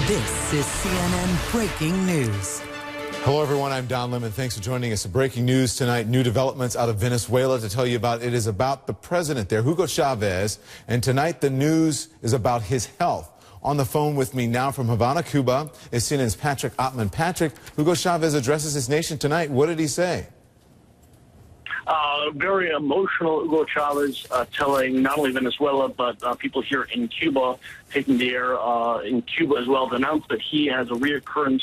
This is CNN Breaking News. Hello, everyone. I'm Don Lemon. Thanks for joining us. Breaking news tonight. New developments out of Venezuela to tell you about. It is about the president there, Hugo Chavez. And tonight, the news is about his health. On the phone with me now from Havana, Cuba, is CNN's Patrick Ottman. Patrick, Hugo Chavez addresses his nation tonight. What did he say? Very emotional, Hugo Chavez, telling not only Venezuela, but people here in Cuba, taking the air in Cuba as well, to announce that he has a reoccurrence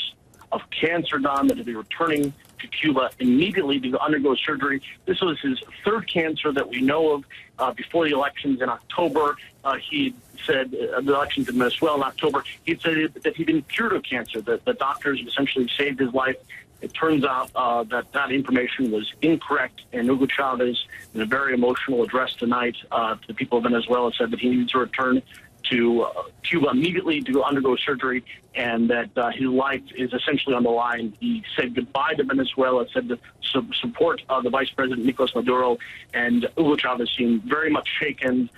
of cancer, Don, that he'll be returning to Cuba immediately to undergo surgery. This was his third cancer that we know of. Before the elections in October, he said, the elections in Venezuela in October, he said that he'd been cured of cancer, that the doctors essentially saved his life. It turns out that information was incorrect, and Hugo Chavez, in a very emotional address tonight to the people of Venezuela, said that he needs to return to Cuba immediately to undergo surgery, and that his life is essentially on the line. He said goodbye to Venezuela, said to support the Vice President Nicolas Maduro, and Hugo Chavez seemed very much shaken,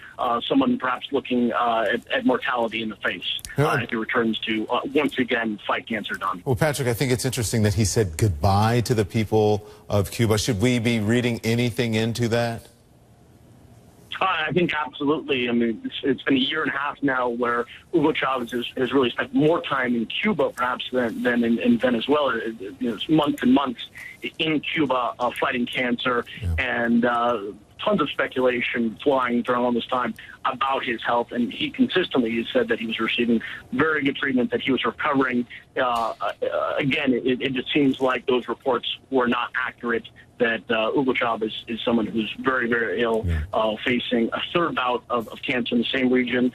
someone perhaps looking at mortality in the face as he returns to once again fight cancer, Don. Well, Patrick, I think it's interesting that he said goodbye to the people of Cuba. Should we be reading anything into that? I think absolutely. I mean, it's been a year and a half now where Hugo Chavez has really spent more time in Cuba, perhaps, than in Venezuela. It's months and months in Cuba fighting cancer, and tons of speculation flying during all this time about his health. And he consistently has said that he was receiving very good treatment, that he was recovering. Again, it just seems like those reports were not accurate, that Hugo Chavez is someone who's very, very ill, facing a third bout of cancer in the same region,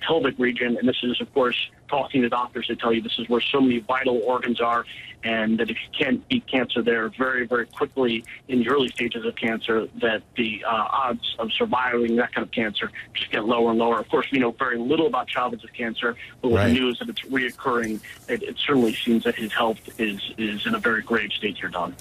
pelvic region. And this is, of course, talking to doctors, they tell you this is where so many vital organs are, and that if you can't beat cancer there very, very quickly in the early stages of cancer, that the odds of surviving that kind of cancer just get lower and lower. Of course, we know very little about Chavez's cancer, but with the news that it's reoccurring, it certainly seems that his health is in a very grave state here, Don.